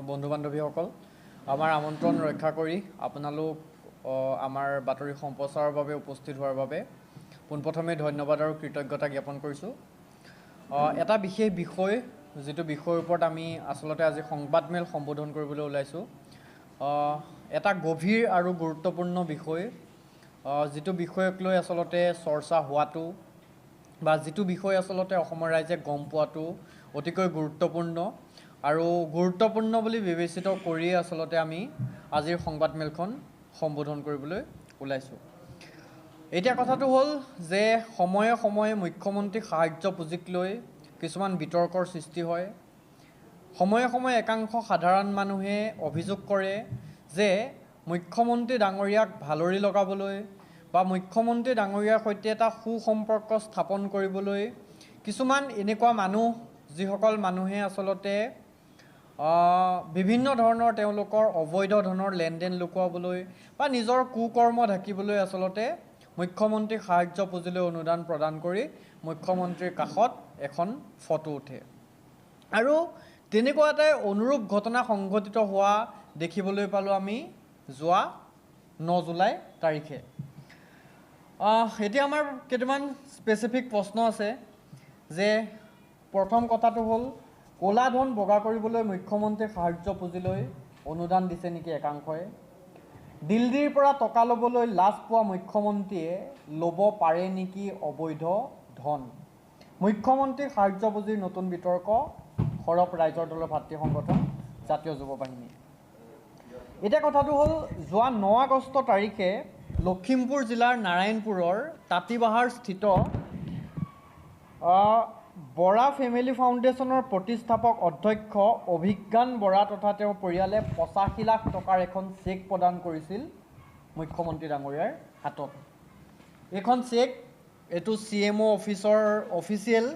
বন্ধু বান্ধৱীসকল আমাৰ আমন্ত্ৰণ ৰক্ষা কৰি আপোনালোক আমাৰ বাতৰি সম্প্ৰচাৰৰ বাবে উপস্থিত হোৱাৰ বাবে পোনপ্ৰথমে ধন্যবাদ আৰু কৃতজ্ঞতা জ্ঞাপন কৰিছোঁ। এটা বিশেষ বিষয় যিটো বিষয়ৰ ওপৰত আমি আচলতে আজি সংবাদমেল সম্বোধন কৰিবলৈ ওলাইছোঁ। এটা গভীৰ আৰু গুৰুত্বপূৰ্ণ বিষয়, যিটো বিষয়ক লৈ আচলতে চৰ্চা হোৱাটো বা যিটো বিষয় আচলতে অসমৰ ৰাইজে গম পোৱাটো অতিকৈ গুৰুত্বপূৰ্ণ আৰু গুৰুত্বপূৰ্ণ বুলি বিবেচিত কৰিয়ে আচলতে আমি আজিৰ সংবাদমেলখন সম্বোধন কৰিবলৈ ওলাইছোঁ। এতিয়া কথাটো হ'ল যে সময়ে সময়ে মুখ্যমন্ত্ৰী সাহায্য পুঁজিক লৈ কিছুমান বিতৰ্কৰ সৃষ্টি হয়। সময়ে সময়ে একাংশ সাধাৰণ মানুহে অভিযোগ কৰে যে মুখ্যমন্ত্ৰী ডাঙৰীয়াক ভালৰি লগাবলৈ বা মুখ্যমন্ত্ৰী ডাঙৰীয়াৰ সৈতে এটা সুসম্পৰ্ক স্থাপন কৰিবলৈ কিছুমান এনেকুৱা মানুহ, যিসকল মানুহে আচলতে বিভিন্ন ধৰণৰ তেওঁলোকৰ অবৈধ ধনৰ লেনদেন লুকুৱাবলৈ বা নিজৰ কুকৰ্ম ঢাকিবলৈ আচলতে মুখ্যমন্ত্ৰীক সাহায্য পুঁজিলৈ অনুদান প্ৰদান কৰি মুখ্যমন্ত্ৰীৰ কাষত এখন ফটো উঠে। আৰু তেনেকুৱা এটাই অনুৰূপ ঘটনা সংঘটিত হোৱা দেখিবলৈ পালোঁ আমি যোৱা 9 জুলাই তাৰিখে। এতিয়া আমাৰ কেইটামান স্পেচিফিক প্ৰশ্ন আছে যে প্ৰথম কথাটো হ'ল ক'লা ধন বগা কৰিবলৈ মুখ্যমন্ত্ৰীক সাহায্য পুঁজিলৈ অনুদান দিছে নেকি একাংশই। দিল্লীৰ পৰা টকা ল'বলৈ লাজ পোৱা মুখ্যমন্ত্ৰীয়ে ল'ব পাৰে নেকি অবৈধ ধন। মুখ্যমন্ত্ৰীক সাহায্য পুঁজিৰ নতুন বিতৰ্ক, সৰব ৰাইজৰ দলৰ ভাতৃ সংগঠন জাতীয় যুৱ বাহিনী। এতিয়া কথাটো হ'ল যোৱা 9 আগষ্ট তাৰিখে লখিমপুৰ জিলাৰ নাৰায়ণপুৰৰ তাঁতীবাহাৰ স্থিত বৰা ফেমিলি ফাউণ্ডেশ্যনৰ প্ৰতিষ্ঠাপক অধ্যক্ষ অভিজ্ঞান বৰা তথা তেওঁৰ পৰিয়ালে 85 লাখ টকাৰ এখন চেক প্ৰদান কৰিছিল মুখ্যমন্ত্ৰী ডাঙৰীয়াৰ হাতত। এইখন চেক, এইটো CMO অফিচৰ অফিচিয়েল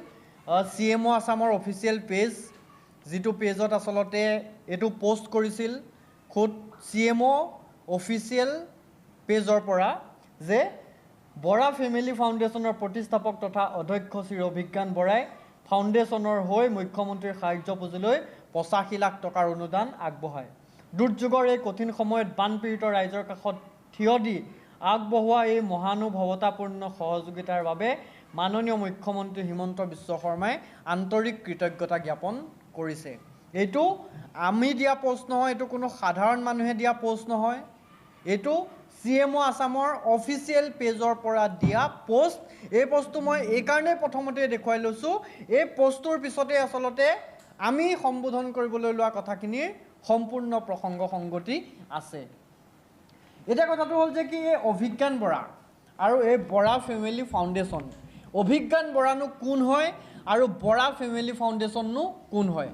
CMO আছামৰ অফিচিয়েল পেজ, যিটো পেজত আচলতে এইটো পোষ্ট কৰিছিল খুদ CMO অফিচিয়েল পেজৰ পৰা যে বৰা ফেমিলি ফাউণ্ডেশ্যনৰ প্ৰতিষ্ঠাপক তথা অধ্যক্ষ শ্ৰী অভিজ্ঞান বৰাই ফাউণ্ডেশ্যনৰ হৈ মুখ্যমন্ত্ৰীৰ সাহায্য পুঁজিলৈ 85 লাখ টকাৰ অনুদান আগবঢ়ায়। দুৰ্যোগৰ এই কঠিন সময়ত বানপীড়িত ৰাইজৰ কাষত থিয় দি আগবঢ়োৱা এই মহানুভৱতাপূৰ্ণ সহযোগিতাৰ বাবে মাননীয় মুখ্যমন্ত্ৰী হিমন্ত বিশ্ব শৰ্মাই আন্তৰিক কৃতজ্ঞতা জ্ঞাপন কৰিছে। এইটো আমি দিয়া পোষ্ট নহয়, এইটো কোনো সাধাৰণ মানুহে দিয়া পোষ্ট নহয়, এইটো CMO আছামৰ অফিচিয়েল পেজৰ পৰা দিয়া পোষ্ট। এই পোষ্টটো মই এইকাৰণেই প্ৰথমতে দেখুৱাই লৈছোঁ, এই পোষ্টটোৰ পিছতে আচলতে আমি সম্বোধন কৰিবলৈ লোৱা কথাখিনিৰ সম্পূৰ্ণ প্ৰসংগ সংগতি আছে। এতিয়া কথাটো হ'ল যে কি এই অভিজ্ঞান বৰা আৰু এই বৰা ফেমিলি ফাউণ্ডেশ্যন, অভিজ্ঞান বৰানো কোন হয় আৰু বৰা ফেমিলি ফাউণ্ডেশ্যননো কোন হয়।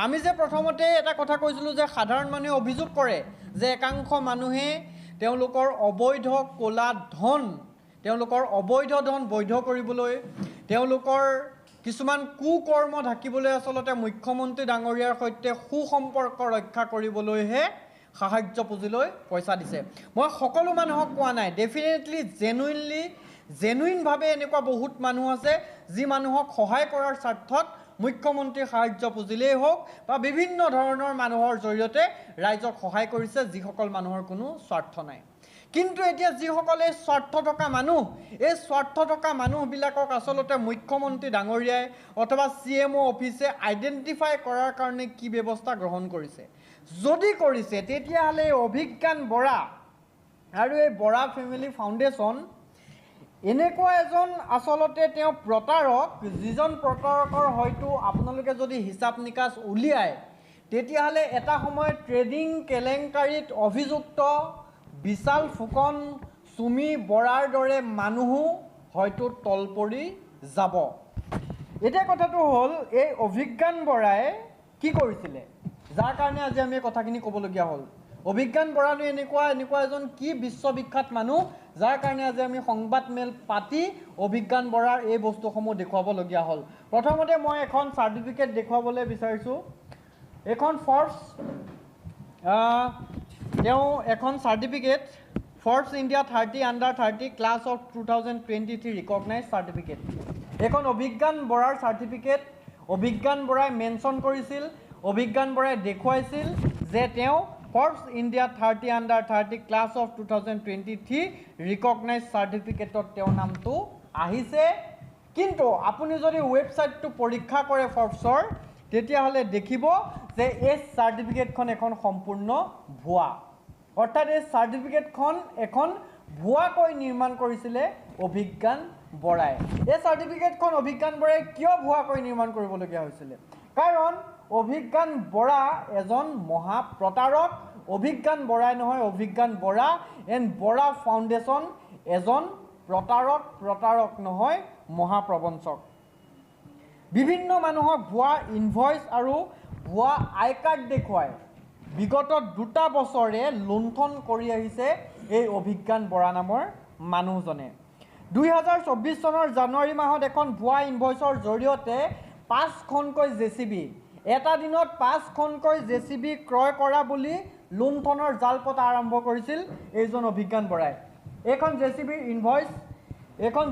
আমি যে প্ৰথমতে এটা কথা কৈছিলোঁ যে সাধাৰণ মানুহে অভিযোগ কৰে যে একাংশ মানুহে তেওঁলোকৰ অবৈধ ক'লা ধন, তেওঁলোকৰ অবৈধ ধন বৈধ কৰিবলৈ, তেওঁলোকৰ কিছুমান কুকৰ্ম ঢাকিবলৈ আচলতে মুখ্যমন্ত্ৰী ডাঙৰীয়াৰ সৈতে সুসম্পৰ্ক ৰক্ষা কৰিবলৈহে সাহায্য পুঁজিলৈ পইচা দিছে। মই সকলো মানুহক কোৱা নাই, ডেফিনেটলি জেনুইনভাৱে এনেকুৱা বহুত মানুহ আছে যি মানুহক সহায় কৰাৰ স্বাৰ্থত মুখ্যমন্ত্ৰীৰ সাহায্য পুঁজিলেই হওক বা বিভিন্ন ধৰণৰ মানুহৰ জৰিয়তে ৰাইজক সহায় কৰিছে, যিসকল মানুহৰ কোনো স্বাৰ্থ নাই। কিন্তু এতিয়া যিসকল এই স্বাৰ্থ থকা মানুহ, এই স্বাৰ্থ থকা মানুহবিলাকক আচলতে মুখ্যমন্ত্ৰী ডাঙৰীয়াই অথবা CMO অফিচে আইডেণ্টিফাই কৰাৰ কাৰণে কি ব্যৱস্থা গ্ৰহণ কৰিছে, যদি কৰিছে তেতিয়াহ'লে এই অভিজ্ঞান বৰা আৰু এই বৰা ফেমিলি ফাউণ্ডেশ্যন এনেকুৱা এজন আচলতে তেওঁ প্ৰতাৰক, যিজন প্ৰতাৰকৰ হয়তো আপোনালোকে যদি হিচাপ নিকাচ উলিয়ায় তেতিয়াহ'লে এটা সময়ত ট্ৰেডিং কেলেংকাৰীত অভিযুক্ত বিশাল ফুকন, চুমি বৰাৰ দৰে মানুহো হয়তো তল পৰি যাব। এতিয়া কথাটো হ'ল এই অভিজ্ঞান বৰাই কি কৰিছিলে, যাৰ কাৰণে আজি আমি এই কথাখিনি ক'বলগীয়া হ'ল। অভিজ্ঞান বৰানো এনেকুৱা এজন কি বিশ্ববিখ্যাত মানুহ, যাৰ কাৰণে আজি আমি সংবাদমেল পাতি অভিজ্ঞান বৰাৰ এই বস্তুসমূহ দেখুৱাবলগীয়া হ'ল। প্ৰথমতে মই এখন চাৰ্টিফিকেট দেখুৱাবলৈ বিচাৰিছোঁ। এইখন ফৰ্বছ, তেওঁ এখন certificate, Forbes India 30 class of 2023 recognise certificate. এইখন অভিজ্ঞান বৰাৰ চাৰ্টিফিকেট। অভিজ্ঞান বৰাই মেনশ্যন কৰিছিল অভিজ্ঞান বৰাই দেখুৱাইছিল যে তেওঁ Forbes India 30 under 30 class of 2023 recognise চাৰ্টিফিকেটত তেওঁৰ নামটো আহিছে কিন্তু আপুনি যদি ৱেবছাইটটো পৰীক্ষা কৰে ফৰ্বছৰ তেতিয়াহ'লে দেখিব যে এই চাৰ্টিফিকেটখন এখন সম্পূৰ্ণ ভুৱা অৰ্থাৎ এই চাৰ্টিফিকেটখন এখন ভুৱাকৈ নিৰ্মাণ কৰিছিলে অভিজ্ঞান বৰাই এই চাৰ্টিফিকেটখন অভিজ্ঞান বৰাই কিয় ভুৱাকৈ নিৰ্মাণ কৰিবলগীয়া হৈছিলে কাৰণ অভিজ্ঞান বৰা এজন মহাপ্ৰতাৰক অভিজ্ঞান বৰাই নহয় অভিজ্ঞান বৰা এণ্ড বৰা ফাউণ্ডেশ্যন এজন প্ৰতাৰক নহয় মহাপ্ৰবঞ্চক বিভিন্ন মানুহক ভুৱা ইনভইচ আৰু ভুৱা আই কাৰ্ড দেখুৱাই বিগত 2টা বছৰে লুণ্ঠন কৰি আহিছে এই অভিজ্ঞান বৰা নামৰ মানুহজনে 2024 চনৰ জানুৱাৰী মাহত এখন ভুৱা ইনভইচৰ জৰিয়তে 5খনকৈ জেচিবি এটা দিনত 5খনকৈ জেচিবি ক্ৰয় কৰা বুলি লুণ্ঠনৰ জাল পতা আৰম্ভ কৰিছিল এইজন অভিজ্ঞান বৰাই এখন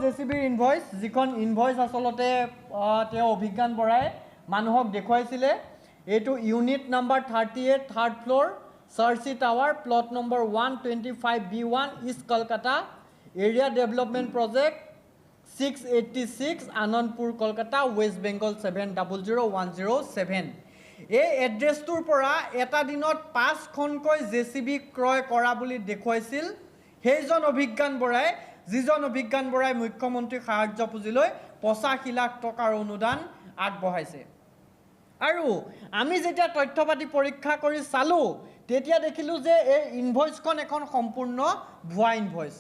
জেচিবিৰ ইনভইচ যিখন ইনভইচ আচলতে তেওঁ অভিজ্ঞান বৰাই মানুহক দেখুৱাইছিলে এইটো ইউনিট নাম্বাৰ 38 থাৰ্ড ফ্ল'ৰ চাৰ্চি tower plot number 125B1 east Kolkata area development project 686 Anandapur Kolkata west Bengal 700107 এই এড্ৰেছটোৰ পৰা এটা দিনত 5খনকৈ জেচিবি ক্ৰয় কৰা বুলি দেখুৱাইছিল সেইজন অভিজ্ঞান বৰাই যিজন অভিজ্ঞান বৰাই মুখ্যমন্ত্ৰী সাহায্য পুঁজিলৈ 85 লাখ টকাৰ অনুদান আগবঢ়াইছে আৰু আমি যেতিয়া তথ্যপাতি পৰীক্ষা কৰি চালোঁ তেতিয়া দেখিলোঁ যে এই ইনভইচখন এখন সম্পূৰ্ণ ভুৱা ইনভইচ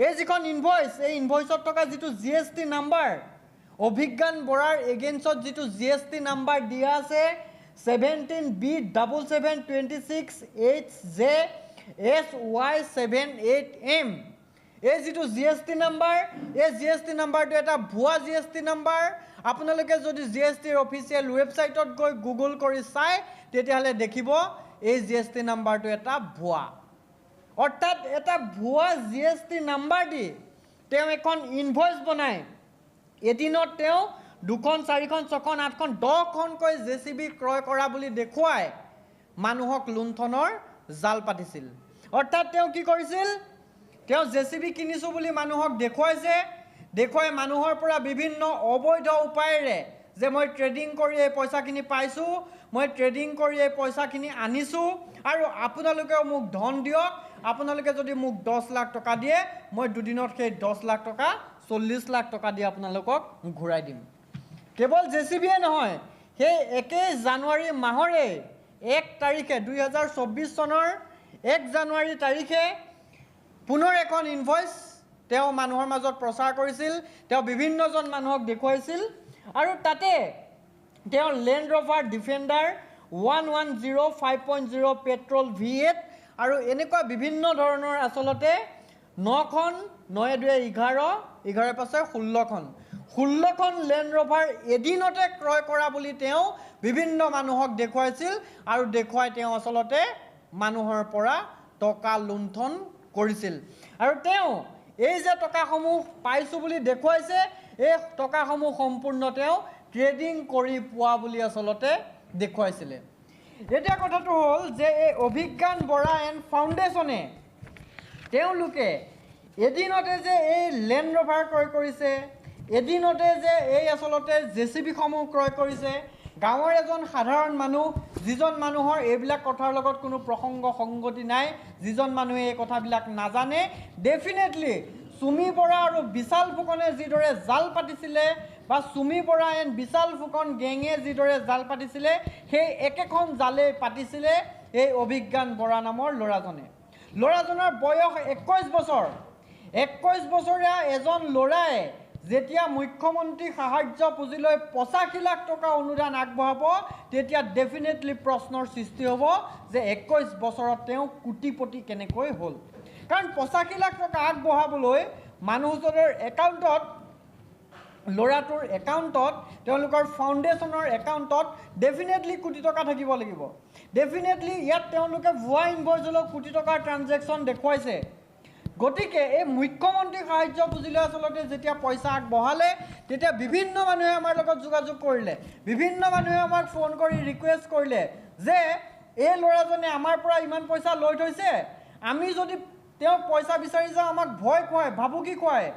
এই যিখন ইনভইচ এই ইনভইচত থকা যিটো GST নাম্বাৰ অভিজ্ঞান বৰাৰ এগেইনষ্টত যিটো GST নাম্বাৰ দিয়া আছে 17B726HJSY78M এই যিটো GST নাম্বাৰ এই GST নাম্বাৰটো এটা ভুৱা GST নাম্বাৰ আপোনালোকে যদি GSTৰ অফিচিয়েল ৱেবছাইটত গৈ গুগল কৰি চাই তেতিয়াহ'লে দেখিব এই GST নাম্বাৰটো এটা ভুৱা অৰ্থাৎ এটা ভুৱা GST নাম্বাৰ দি তেওঁ এখন ইনভইচ বনাই এদিনত তেওঁ 2খন 4খন 6খন 8খন 10খনকৈ জেচিবি ক্ৰয় কৰা বুলি দেখুৱাই মানুহক লুণ্ঠনৰ জাল পাতিছিল অৰ্থাৎ তেওঁ কি কৰিছিল তেওঁ জেচিবি কিনিছো বুলি মানুহক দেখুৱাই মানুহৰ পৰা বিভিন্ন অবৈধ উপায়েৰে যে মই ট্ৰেডিং কৰি এই পইচাখিনি পাইছোঁ মই ট্ৰেডিং কৰি এই পইচাখিনি আনিছোঁ আৰু আপোনালোকেও মোক ধন দিয়ক আপোনালোকে যদি মোক 10 লাখ টকা দিয়ে মই দুদিনত সেই 10 লাখ টকা 40 লাখ টকা দি আপোনালোকক ঘূৰাই দিম কেৱল জেচিবিয়ে নহয় সেই 1 জানুৱাৰী মাহৰে 1 তাৰিখে 2024 চনৰ 1 জানুৱাৰী তাৰিখে পুনৰ এখন ইনভইচ তেওঁ মানুহৰ মাজত প্ৰচাৰ কৰিছিল তেওঁ বিভিন্নজন মানুহক দেখুৱাইছিল আৰু তাতে তেওঁ লেণ্ড ৰভাৰ ডিফেণ্ডাৰ 110 5.0 পেট্ৰল V8 আৰু এনেকুৱা বিভিন্ন ধৰণৰ আচলতে 9খন 9 2 11 11 পাছে 16খন লেণ্ড ৰভাৰ এদিনতে ক্ৰয় কৰা বুলি তেওঁ বিভিন্ন মানুহক দেখুৱাইছিল আৰু দেখুৱাই তেওঁ আচলতে মানুহৰ পৰা টকা লুণ্ঠন কৰিছিল আৰু তেওঁ এই যে টকাসমূহ পাইছোঁ বুলি দেখুৱাইছে এই টকাসমূহ সম্পূৰ্ণ তেওঁ ট্ৰেডিং কৰি পোৱা বুলি আচলতে দেখুৱাইছিলে এতিয়া কথাটো হ'ল যে এই অভিজ্ঞান বৰা এণ্ড ফাউণ্ডেশ্যনে তেওঁলোকে এদিনতে যে এই লেণ্ড ৰভাৰ ক্ৰয় কৰিছে এদিনতে যে এই আচলতে জেচিবিসমূহ ক্ৰয় কৰিছে গাঁৱৰ এজন সাধাৰণ মানুহ যিজন মানুহৰ এইবিলাক কথাৰ লগত কোনো প্ৰসংগ সংগতি নাই যিজন মানুহে এই কথাবিলাক নাজানে ডেফিনেটলি চুমি বৰা আৰু বিশাল ফুকনে যিদৰে জাল পাতিছিলে বা চুমি বৰা এণ্ড বিশাল ফুকন গেঙে যিদৰে জাল পাতিছিলে সেই একেখন জালেই পাতিছিলে এই অভিজ্ঞান বৰা নামৰ ল'ৰাজনৰ বয়স 21 বছৰ 21 বছৰীয়া এজন ল'ৰাই যেতিয়া মুখ্যমন্ত্ৰী সাহায্য পুঁজিলৈ 85 লাখ টকা অনুদান আগবঢ়াব তেতিয়া ডেফিনেটলি প্ৰশ্নৰ সৃষ্টি হ'ব যে 21 বছৰত তেওঁ কোটিপতি কেনেকৈ হ'ল কাৰণ 85 লাখ টকা আগবঢ়াবলৈ মানুহজনৰ একাউণ্টত ল'ৰাটোৰ একাউণ্টত তেওঁলোকৰ ফাউণ্ডেশ্যনৰ একাউণ্টত ডেফিনেটলি কোটি টকা থাকিব লাগিব ডেফিনেটলি ইয়াত তেওঁলোকে ভুৱা ইনভইচলৈ কোটি টকাৰ ট্ৰানজেকশ্যন দেখুৱাইছে গতিকে এই মুখ্যমন্ত্ৰী সাহায্য পুঁজিলৈ আচলতে যেতিয়া পইচা আগবঢ়ালে তেতিয়া বিভিন্ন মানুহে আমাৰ লগত যোগাযোগ কৰিলে, বিভিন্ন মানুহে আমাক ফোন কৰি ৰিকুৱেষ্ট কৰিলে যে এই ল'ৰাজনে আমাৰ পৰা ইমান পইচা লৈ থৈছে, আমি যদি তেওঁক পইচা বিচাৰি যাওঁ আমাক ভয় খুৱায়, ভাবুকি খুৱায়,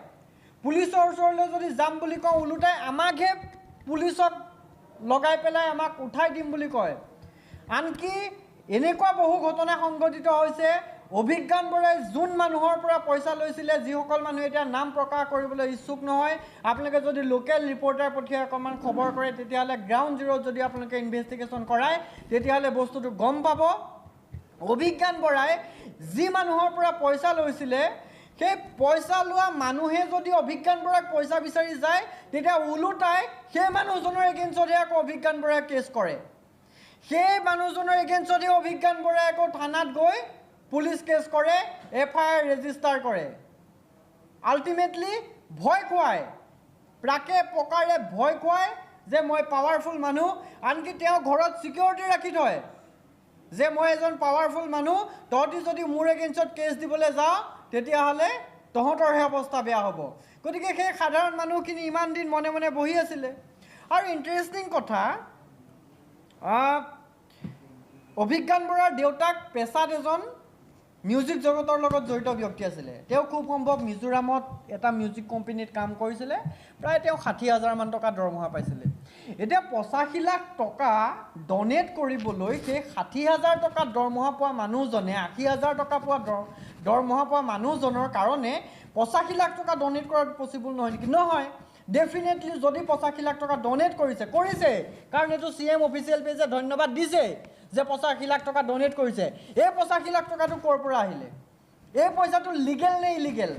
পুলিচৰ ওচৰলৈ যদি যাম বুলি কওঁ ওলোটাই আমাকহে পুলিচক লগাই পেলাই আমাক উঠাই দিম বুলি কয়। আনকি এনেকুৱা বহু ঘটনা সংঘটিত হৈছে, অভিজ্ঞান বৰাই যোন মানুহৰ পৰা পইচা লৈছিলে, যিসকল মানুহে এতিয়া নাম প্ৰকাশ কৰিবলৈ ইচ্ছুক নহয়, আপোনালোকে যদি লোকেল ৰিপৰ্টাৰ পঠিয়াই অকণমান খবৰ কৰে তেতিয়াহ'লে গ্ৰাউণ্ড জিৰ'ত যদি আপোনালোকে ইনভেষ্টিগেশ্যন কৰায় তেতিয়াহ'লে বস্তুটো গম পাব। অভিজ্ঞান বৰাই যি মানুহৰ পৰা পইচা লৈছিলে সেই পইচা লোৱা মানুহে যদি অভিজ্ঞান বৰাক পইচা বিচাৰি যায় তেতিয়া ওলোটাই সেই মানুহজনৰ এগেইনষ্টতহে আকৌ অভিজ্ঞান বৰাই কেছ কৰে। সেই মানুহজনৰ এগেইনষ্টতহে অভিজ্ঞান বৰাই আকৌ থানাত গৈ পুলিচ কেছ কৰে, FIR ৰেজিষ্টাৰ কৰে। আল্টিমেটলি ভয় খুৱায়, প্ৰাকে প্ৰকাৰে ভয় খুৱায় যে মই পাৱাৰফুল মানুহ, আনকি তেওঁ ঘৰত ছিকিউৰিটি ৰাখি থয় যে মই এজন পাৱাৰফুল মানুহ, তহঁতি যদি মোৰ এগেইনষ্টত কেছ দিবলৈ যাওঁ তেতিয়াহ'লে তহঁতৰহে অৱস্থা বেয়া হ'ব। গতিকে সেই সাধাৰণ মানুহখিনি ইমান দিন মনে মনে বহি আছিলে। আৰু ইণ্টাৰেষ্টিং কথা, অভিজ্ঞান বৰাৰ দেউতাক পেছাত এজন মিউজিক জগতৰ লগত জড়িত ব্যক্তি আছিলে। তেওঁ খুব সম্ভৱ মিজোৰামত এটা মিউজিক কোম্পানীত কাম কৰিছিলে, প্ৰায় তেওঁ 60,000 টকা দৰমহা পাইছিলে। এতিয়া 85 লাখ টকা ডনেট কৰিবলৈ সেই 60,000 টকা দৰমহা পোৱা মানুহজনে 80,000 টকা পোৱা দৰমহা পোৱা মানুহজনৰ কাৰণে 85 লাখ টকা ডনেট কৰাটো পচিবল নহয় নেকি? নহয়, ডেফিনেটলি যদি 85 লাখ টকা ডনেট কৰিছে, কাৰণ এইটো CM অফিচিয়েল পেজে ধন্যবাদ দিছে যে 85 লাখ টকা ডনেট কৰিছে। এই 85 লাখ টকাটো ক'ৰ পৰা আহিলে? এই পইচাটো লিগেল নে ইলিগেল?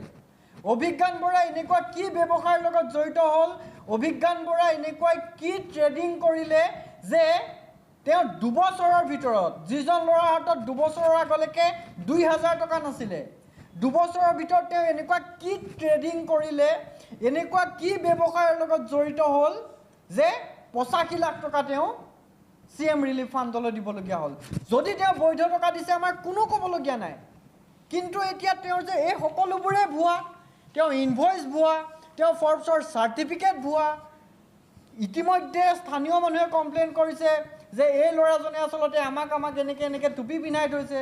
অভিজ্ঞান বৰা এনেকুৱা কি ব্যৱসায়ৰ লগত জড়িত হ'ল, অভিজ্ঞান বৰা এনেকুৱা কি ট্ৰেডিং কৰিলে যে তেওঁ 2 বছৰৰ ভিতৰত, যিজন ল'ৰাৰ হাতত 2 বছৰৰ আগলৈকে 2,000 টকা নাছিলে, 2 বছৰৰ ভিতৰত তেওঁ এনেকুৱা কি ট্ৰেডিং কৰিলে, এনেকুৱা কি ব্যৱসায়ৰ লগত জড়িত হ'ল যে 85 লাখ টকা তেওঁ CM ৰিলিফ ফাণ্ডলৈ দিবলগীয়া হ'ল। যদি তেওঁ বৈধ টকা দিছে আমাৰ কোনো ক'বলগীয়া নাই, কিন্তু এতিয়া তেওঁৰ যে এই সকলোবোৰে ভুৱা, তেওঁ ইনভইচ ভুৱা, তেওঁ ফৰ্বছৰ চাৰ্টিফিকেট ভুৱা। ইতিমধ্যে স্থানীয় মানুহে কমপ্লেইন কৰিছে যে এই ল'ৰাজনে আচলতে আমাক এনেকৈ টুপি পিন্ধাই থৈছে।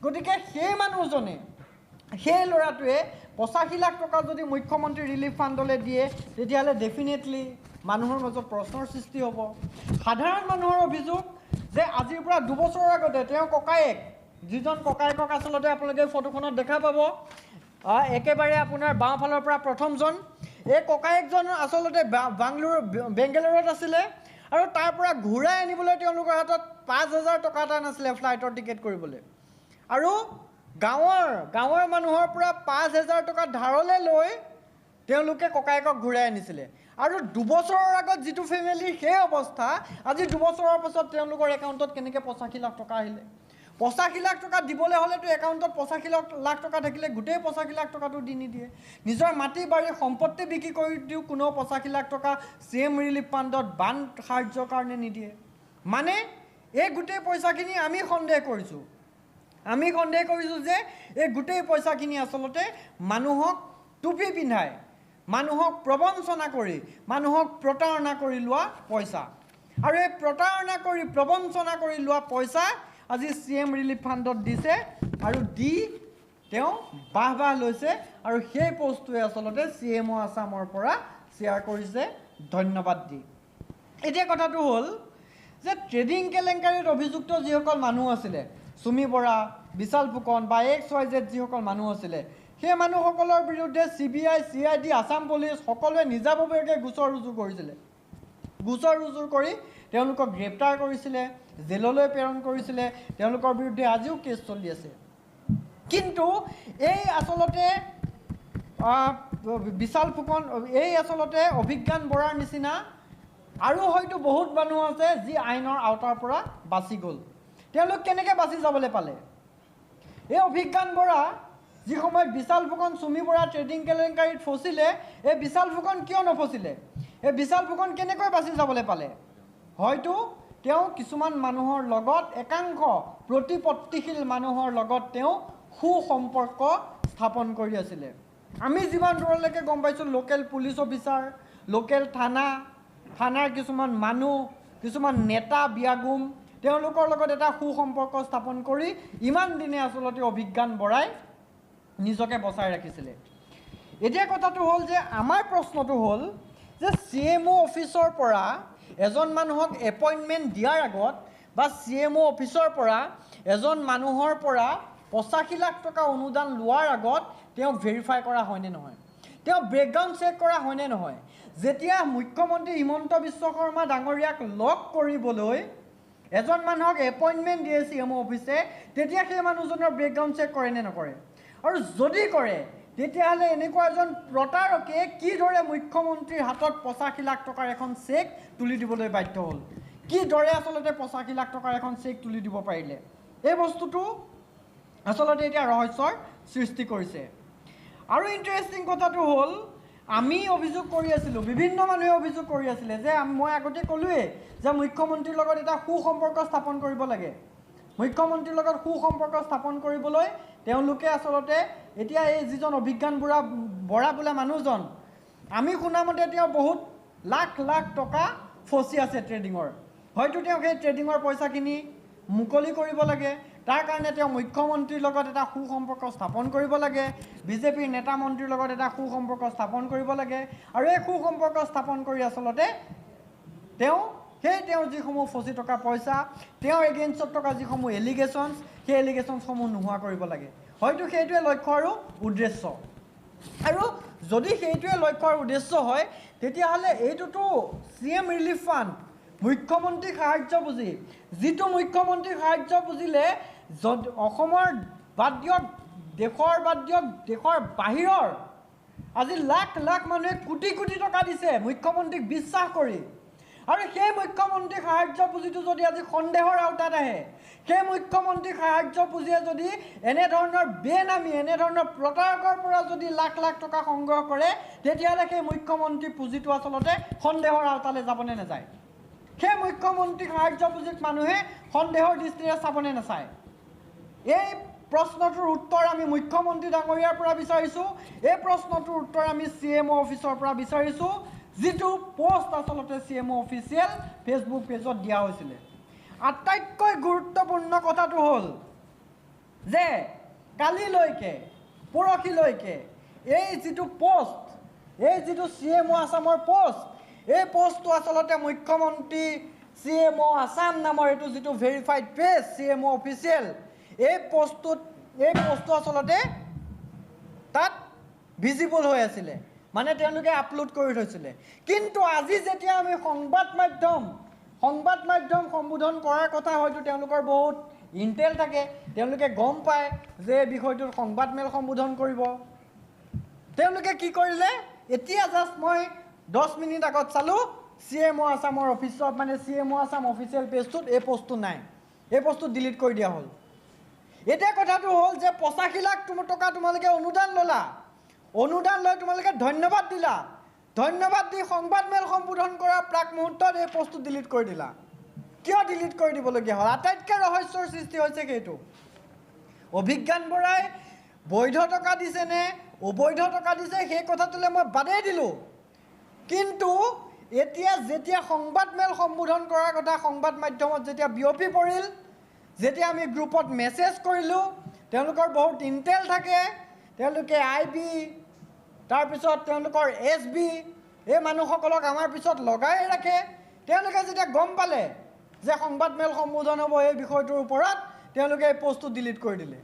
গতিকে সেই মানুহজনে, সেই ল'ৰাটোৱে 85 লাখ টকা যদি মুখ্যমন্ত্ৰী ৰিলিফ ফাণ্ডলৈ দিয়ে তেতিয়াহ'লে ডেফিনেটলি মানুহৰ মাজত প্ৰশ্নৰ সৃষ্টি হ'ব। সাধাৰণ মানুহৰ অভিযোগ যে আজিৰ পৰা 2 বছৰৰ আগতে তেওঁৰ ককায়েক, যিজন ককায়েকক আচলতে আপোনালোকে ফটোখনত দেখা পাব, একেবাৰে আপোনাৰ বাওঁফালৰ পৰা প্ৰথমজন, এই ককায়েকজন আচলতে বেংগালুৰুত আছিলে আৰু তাৰ পৰা ঘূৰাই আনিবলৈ তেওঁলোকৰ হাতত 5,000 টকা এটা নাছিলে ফ্লাইটৰ টিকেট কৰিবলৈ। আৰু গাঁৱৰ মানুহৰ পৰা 5,000 টকা ধাৰলৈ লৈ তেওঁলোকে ককায়েকক ঘূৰাই আনিছিলে। আৰু 2 বছৰৰ আগত যিটো ফেমিলিৰ সেই অৱস্থা, আজি 2 বছৰৰ পাছত তেওঁলোকৰ একাউণ্টত কেনেকৈ 85 লাখ টকা আহিলে? 85 লাখ টকা দিবলৈ হ'লেতো একাউণ্টত 85 লাখ টকা থাকিলে গোটেই 85 লাখ টকাটো দি নিদিয়ে। নিজৰ মাটি বাৰী সম্পত্তি বিক্ৰী কৰি দিও কোনেও 85 লাখ টকা CM ৰিলিফ ফাণ্ডত বান সাহায্যৰ কাৰণে নিদিয়ে। মানে এই গোটেই পইচাখিনি আমি সন্দেহ কৰিছোঁ যে এই গোটেই পইচাখিনি আচলতে মানুহক টুপি পিন্ধাই, মানুহক প্ৰবঞ্চনা কৰি, মানুহক প্ৰতাৰণা কৰি লোৱা পইচা। আৰু এই প্ৰতাৰণা কৰি প্ৰবঞ্চনা কৰি লোৱা পইচা আজি CM ৰিলিফ ফাণ্ডত দিছে আৰু দি তেওঁ বাহ লৈছে। আৰু সেই পষ্টটোৱে আচলতে CMO আছামৰ পৰা শ্বেয়াৰ কৰিছে ধন্যবাদ দি। এতিয়া কথাটো হ'ল যে ট্ৰেডিং কেলেংকাৰীত অভিযুক্ত যিসকল মানুহ আছিলে, চুমি বৰা, বিশাল ফুকন বা XYZ যিসকল মানুহ আছিলে, সেই মানুহসকলৰ বিৰুদ্ধে CBI, CID, আছাম পুলিচ সকলোৱে নিজাববীয়াকৈ গোচৰ ৰুজু কৰিছিলে। গোচৰ ৰুজু কৰি তেওঁলোকক গ্ৰেপ্তাৰ কৰিছিলে, জেললৈ প্ৰেৰণ কৰিছিলে, তেওঁলোকৰ বিৰুদ্ধে আজিও কেছ চলি আছে। কিন্তু এই আচলতে বিশাল ফুকন, এই আচলতে অভিজ্ঞান বৰাৰ নিচিনা আৰু হয়তো বহুত মানুহ আছে যি আইনৰ আওতাৰ পৰা বাচি গ'ল। তেওঁলোক কেনেকৈ বাচি যাবলৈ পালে? এই অভিজ্ঞান বৰা যি সময়ত বিশাল ফুকন, চুমি বৰা ট্ৰেডিং কেলেংকাৰীত ফচিলে, এই বিশাল ফুকন কিয় নফচিলে? এই বিশাল ফুকন কেনেকৈ বাচি যাবলৈ পালে? হয়তো তেওঁ কিছুমান মানুহৰ লগত, একাংশ প্ৰতিপত্তিশীল মানুহৰ লগত তেওঁ সুসম্পৰ্ক স্থাপন কৰি আছিলে আমি যিমান দূৰলৈকে গম পাইছোঁ লোকেল পুলিচ অফিচাৰ লোকেল থানাৰ কিছুমান মানুহ কিছুমান নেতা বিয়াগুম তেওঁলোকৰ লগত এটা সুসম্পৰ্ক স্থাপন কৰি ইমান দিনে আচলতে অভিজ্ঞান বৰাই নিজকে বচাই ৰাখিছিলে এতিয়া কথাটো হ'ল যে আমাৰ প্ৰশ্নটো হ'ল যে CMO অফিচৰ পৰা এজন মানুহক এপইণ্টমেণ্ট দিয়াৰ আগত বা CMO অফিচৰ পৰা এজন মানুহৰ পৰা 85 লাখ টকা অনুদান লোৱাৰ আগত তেওঁক ভেৰিফাই কৰা হয়নে নহয় তেওঁ ব্ৰেকগ্ৰাউণ্ড চেক কৰা হয়নে নহয় যেতিয়া মুখ্যমন্ত্ৰী হিমন্ত বিশ্ব শৰ্মা ডাঙৰীয়াক লগ কৰিবলৈ এজন মানুহক এপইণ্টমেণ্ট দিয়ে CMO অফিচে তেতিয়া সেই মানুহজনৰ ব্ৰেকগ্ৰাউণ্ড চেক কৰে নে নকৰে আৰু যদি কৰে তেতিয়াহ'লে এনেকুৱা এজন প্ৰতাৰকে কিদৰে মুখ্যমন্ত্ৰীৰ হাতত 85 লাখ টকাৰ এখন চেক তুলি দিবলৈ বাধ্য হ'ল কিদৰে আচলতে 85 লাখ টকাৰ এখন চেক তুলি দিব পাৰিলে এই বস্তুটো আচলতে এতিয়া ৰহস্যৰ সৃষ্টি কৰিছে আৰু ইণ্টাৰেষ্টিং কথাটো হ'ল আমি অভিযোগ কৰি আছিলোঁ বিভিন্ন মানুহে অভিযোগ কৰি আছিলে যে মই আগতে ক'লোৱে যে মুখ্যমন্ত্ৰীৰ লগত এটা সুসম্পৰ্ক স্থাপন কৰিব লাগে মুখ্যমন্ত্ৰীৰ লগত সুসম্পৰ্ক স্থাপন কৰিবলৈ তেওঁলোকে আচলতে এতিয়া এই যিজন অভিজ্ঞান বৰা বোলা মানুহজন আমি শুনামতে তেওঁ বহুত লাখ লাখ টকা ফচি আছে ট্ৰেডিঙৰ হয়তো তেওঁ সেই ট্ৰেডিঙৰ পইচাখিনি মুকলি কৰিব লাগে তাৰ কাৰণে তেওঁ মুখ্যমন্ত্ৰীৰ লগত এটা সুসম্পৰ্ক স্থাপন কৰিব লাগে বিজেপিৰ নেতা মন্ত্ৰীৰ লগত এটা সুসম্পৰ্ক স্থাপন কৰিব লাগে আৰু এই সুসম্পৰ্ক স্থাপন কৰি আচলতে তেওঁ যিসমূহ ফচি থকা পইচা তেওঁৰ এগেইনষ্টত থকা যিসমূহ এলিগেশ্যনছ সেই এলিগেশ্যনছসমূহ নোহোৱা কৰিব লাগে হয়তো সেইটোৱে লক্ষ্য আৰু উদ্দেশ্য আৰু যদি সেইটোৱে লক্ষ্য আৰু উদ্দেশ্য হয় তেতিয়াহ'লে এইটোতো CM ৰিলিফ ফাণ্ড মুখ্যমন্ত্ৰী সাহায্য পুঁজি যিটো মুখ্যমন্ত্ৰী সাহায্য পুঁজিলে অসমৰ বাদ দিয়ক দেশৰ বাহিৰৰ আজি লাখ লাখ মানুহে কোটি কোটি টকা দিছে মুখ্যমন্ত্ৰীক বিশ্বাস কৰি আৰু সেই মুখ্যমন্ত্ৰী সাহায্য পুঁজিটো যদি আজি সন্দেহৰ আওতাত আহে সেই মুখ্যমন্ত্ৰী সাহায্য পুঁজিয়ে যদি এনেধৰণৰ বেনামী এনেধৰণৰ প্ৰতাৰকৰ পৰা যদি লাখ লাখ টকা সংগ্ৰহ কৰে তেতিয়াহ'লে সেই মুখ্যমন্ত্ৰী পুঁজিটো আচলতে সন্দেহৰ আওতালৈ যাবনে নাযায় সেই মুখ্যমন্ত্ৰী সাহায্য পুঁজিক মানুহে সন্দেহৰ দৃষ্টিৰে চাবনে নাচায় এই প্ৰশ্নটোৰ উত্তৰ আমি মুখ্যমন্ত্ৰী ডাঙৰীয়াৰ পৰা বিচাৰিছোঁ এই প্ৰশ্নটোৰ উত্তৰ আমি CMO অফিচৰ পৰা বিচাৰিছোঁ যিটো পোষ্ট আচলতে CMO অফিচিয়েল ফেচবুক পেজত দিয়া হৈছিলে আটাইতকৈ গুৰুত্বপূৰ্ণ কথাটো হ'ল যে কালিলৈকে পৰহিলৈকে এই যিটো পোষ্ট এই যিটো CMO আছামৰ পোষ্ট এই পোষ্টটো আচলতে মুখ্যমন্ত্ৰী CMO আছাম নামৰ এইটো যিটো ভেৰিফাইড পেজ CMO অফিচিয়েল এই পোষ্টটো আচলতে তাত ভিজিবল হৈ আছিলে মানে তেওঁলোকে আপলোড কৰি থৈছিলে কিন্তু আজি যেতিয়া আমি সংবাদ মাধ্যম সম্বোধন কৰাৰ কথা হয়তো তেওঁলোকৰ বহুত ইণ্টেল থাকে তেওঁলোকে গম পায় যে এই বিষয়টোৰ সংবাদমেল সম্বোধন কৰিব তেওঁলোকে কি কৰিলে এতিয়া জাষ্ট মই 10 মিনিট আগত চালোঁ CMO আছামৰ অফিচত মানে CMO আছাম অফিচিয়েল পেজটোত এই পোষ্টটো নাই এই পোষ্টটো ডিলিট কৰি দিয়া হ'ল এতিয়া কথাটো হ'ল যে 85 লাখ টকা তোমালোকে অনুদান লৈ তোমালোকে ধন্যবাদ দিলা ধন্যবাদ দি সংবাদমেল সম্বোধন কৰাৰ প্ৰাক মুহূৰ্তত এই পোষ্টটো ডিলিট কৰি দিলা কিয় ডিলিট কৰি দিবলগীয়া হ'ল আটাইতকৈ ৰহস্যৰ সৃষ্টি হৈছে সেইটো অভিজ্ঞান বৰাই বৈধ টকা দিছে নে অবৈধ টকা দিছে সেই কথাটোলৈ মই বাদেই দিলোঁ কিন্তু এতিয়া যেতিয়া সংবাদমেল সম্বোধন কৰাৰ কথা সংবাদ মাধ্যমত যেতিয়া বিয়পি পৰিল যেতিয়া আমি গ্ৰুপত মেছেজ কৰিলোঁ তেওঁলোকৰ বহুত ইণ্টেল থাকে তেওঁলোকে IB তাৰপিছত তেওঁলোকৰ SB এই মানুহসকলক আমাৰ পিছত লগাই ৰাখে তেওঁলোকে যেতিয়া গম পালে যে সংবাদমেল সম্বোধন হ'ব এই বিষয়টোৰ ওপৰত তেওঁলোকে এই পোষ্টটো ডিলিট কৰি দিলে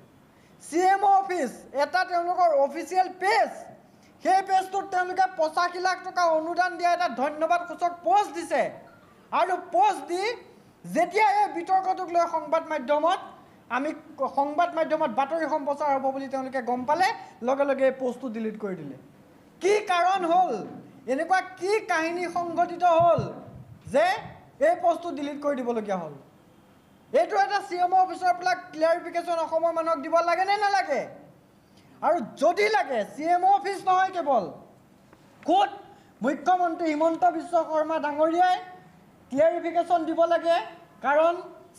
CMO অফিচ এটা তেওঁলোকৰ অফিচিয়েল পেজ সেই পেজটোত তেওঁলোকে 85 লাখ টকা অনুদান দিয়া এটা ধন্যবাদ সূচক পোষ্ট দিছে আৰু পোষ্ট দি যেতিয়া এই বিতৰ্কটোক লৈ সংবাদ মাধ্যমত বাতৰি সম্প্ৰচাৰ হ'ব বুলি তেওঁলোকে গম পালে লগে লগে এই পোষ্টটো ডিলিট কৰি দিলে কি কাৰণ হ'ল এনেকুৱা কি কাহিনী সংঘটিত হ'ল যে এই পোষ্টটো ডিলিট কৰি দিবলগীয়া হ'ল এইটো এটা CMO অফিচৰ পৰা ক্লিয়াৰিফিকেশ্যন অসমৰ মানুহক দিব লাগে নে নালাগে আৰু যদি লাগে CMO অফিচ নহয় কেৱল খোদ মুখ্যমন্ত্ৰী হিমন্ত বিশ্ব শৰ্মা ডাঙৰীয়াই ক্লিয়াৰিফিকেশ্যন দিব লাগে কাৰণ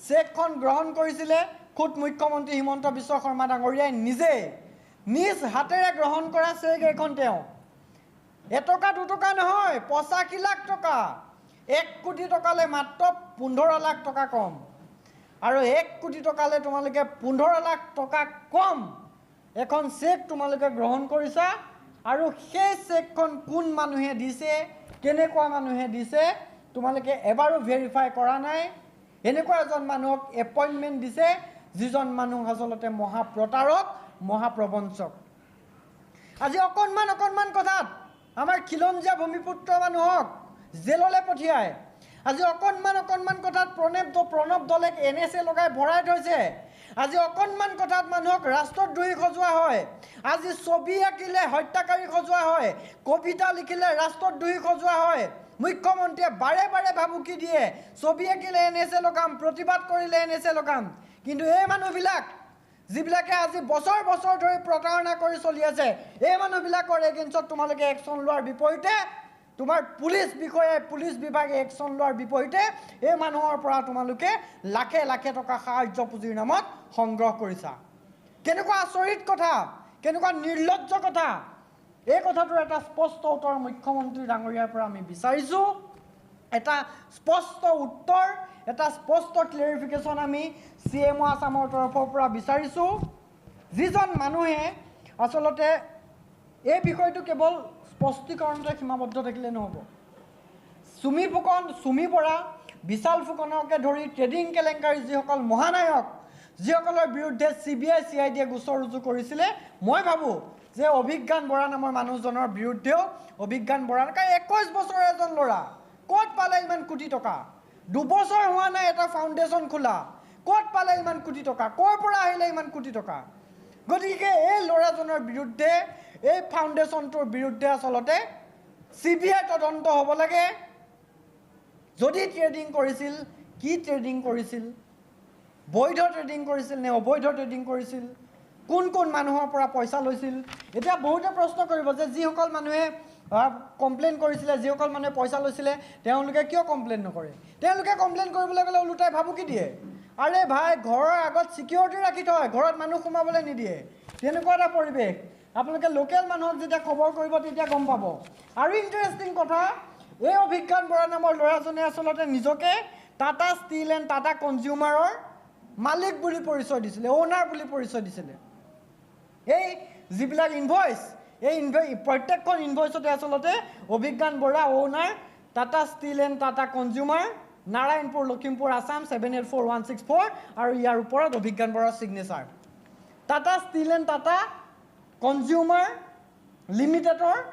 চেকখন গ্ৰহণ কৰিছিলে খুদ মুখ্যমন্ত্ৰী হিমন্ত বিশ্ব শৰ্মা ডাঙৰীয়াই নিজে নিজ হাতেৰে গ্ৰহণ কৰা চেক এখন তেওঁ এটকা দুটকা নহয় 85 লাখ টকা 1 কোটি টকালৈ মাত্ৰ 15 লাখ টকা কম আৰু 1 কোটি টকালৈ তোমালোকে 15 লাখ টকা কম এখন চেক তোমালোকে গ্ৰহণ কৰিছা আৰু সেই চেকখন কোন মানুহে দিছে কেনেকুৱা মানুহে দিছে তোমালোকে এবাৰো ভেৰিফাই কৰা নাই এনেকুৱা এজন মানুহক এপইণ্টমেণ্ট দিছে যিজন মানুহ আচলতে মহাপ্ৰতাৰক মহাপ্ৰবঞ্চক আজি অকণমান কথাত আমাৰ খিলঞ্জীয়া ভূমিপুত্ৰ মানুহক জেললৈ পঠিয়ায় আজি অকণমান কথাত প্ৰণৱ দলেক NSA লগাই ভৰাই থৈছে আজি অকণমান কথাত মানুহক ৰাষ্ট্ৰদ্ৰোহী সজোৱা হয় আজি ছবি আঁকিলে হত্যাকাৰী সজোৱা হয় কবিতা লিখিলে ৰাষ্ট্ৰদ্ৰোহী সজোৱা হয় মুখ্যমন্ত্ৰীয়ে বাৰে ভাবুকি দিয়ে ছবি আঁকিলে NSA লগাম প্ৰতিবাদ কৰিলে NSA লগাম কিন্তু এই মানুহবিলাক যিবিলাকে আজি বছৰ ধৰি প্ৰতাৰণা কৰি চলি আছে এই মানুহবিলাকৰ এগেইনষ্টত তোমালোকে একশ্যন লোৱাৰ বিপৰীতে তোমাৰ পুলিচ বিভাগে একশ্যন লোৱাৰ বিপৰীতে এই মানুহৰ পৰা তোমালোকে লাখে টকা সাহায্য পুঁজিৰ নামত সংগ্ৰহ কৰিছা কেনেকুৱা আচৰিত কথা কেনেকুৱা নিৰ্লজ্জ কথা এই কথাটোৰ এটা স্পষ্ট উত্তৰ মুখ্যমন্ত্ৰী ডাঙৰীয়াৰ পৰা আমি বিচাৰিছোঁ এটা স্পষ্ট উত্তৰ এটা স্পষ্ট ক্লিয়াৰিফিকেশ্যন আমি CMO আসামৰ তৰফৰ পৰা বিচাৰিছোঁ যিজন মানুহে আচলতে এই বিষয়টো কেৱল স্পষ্টীকৰণতে সীমাবদ্ধ থাকিলে নহ'ব চুমি বৰা বিশাল ফুকনকে ধৰি ট্ৰেডিং কেলেংকাৰী যিসকল মহানায়ক যিসকলৰ বিৰুদ্ধে CBI CID গোচৰ ৰুজু কৰিছিলে মই ভাবোঁ যে অভিজ্ঞান বৰা নামৰ মানুহজনৰ বিৰুদ্ধেও অভিজ্ঞান বৰা 21 বছৰৰ এজন ল'ৰা ক'ত পালে ইমান কোটি টকা 2 বছৰ হোৱা নাই এটা ফাউণ্ডেশ্যন খোলা ক'ত পালে ইমান কোটি টকা ক'ৰ পৰা আহিলে ইমান কোটি টকা গতিকে এই ল'ৰাজনৰ বিৰুদ্ধে এই ফাউণ্ডেশ্যনটোৰ বিৰুদ্ধে আচলতে CBI তদন্ত হ'ব লাগে যদি ট্ৰেডিং কৰিছিল কি ট্ৰেডিং কৰিছিল বৈধ ট্ৰেডিং কৰিছিল নে অবৈধ ট্ৰেডিং কৰিছিল কোন মানুহৰ পৰা পইচা লৈছিল এতিয়া বহুতে প্ৰশ্ন কৰিব যে যিসকল মানুহে কমপ্লেইন কৰিছিলে যিসকল মানুহে পইচা লৈছিলে তেওঁলোকে কিয় কমপ্লেইন নকৰে তেওঁলোকে কমপ্লেইন কৰিবলৈ গ'লে ওলোটাই ভাবুকি দিয়ে আৰে ভাই ঘৰৰ আগত সিকিউৰিটি ৰাখি থয় ঘৰত মানুহ সোমাবলৈ নিদিয়ে তেনেকুৱা এটা পৰিৱেশ আপোনালোকে লোকেল মানুহক যেতিয়া খবৰ কৰিব তেতিয়া গম পাব আৰু ইণ্টাৰেষ্টিং কথা এই অভিজ্ঞান বৰা নামৰ ল'ৰাজনে আচলতে নিজকে টাটা ষ্টিল এণ্ড টাটা কনজিউমাৰৰ মালিক বুলি পৰিচয় দিছিলে ওনাৰ বুলি পৰিচয় দিছিলে এই যিবিলাক ইনভইচ এই প্ৰত্যেকখন ইনভইচতে আচলতে Abhigyan Bora owner Tata Steel and Tata Consumer Narayanpur Lakhimpur Assam 784164 আৰু ইয়াৰ ওপৰত অভিজ্ঞান বৰাৰ signature Tata Steel and Tata Consumer লিমিটেডৰ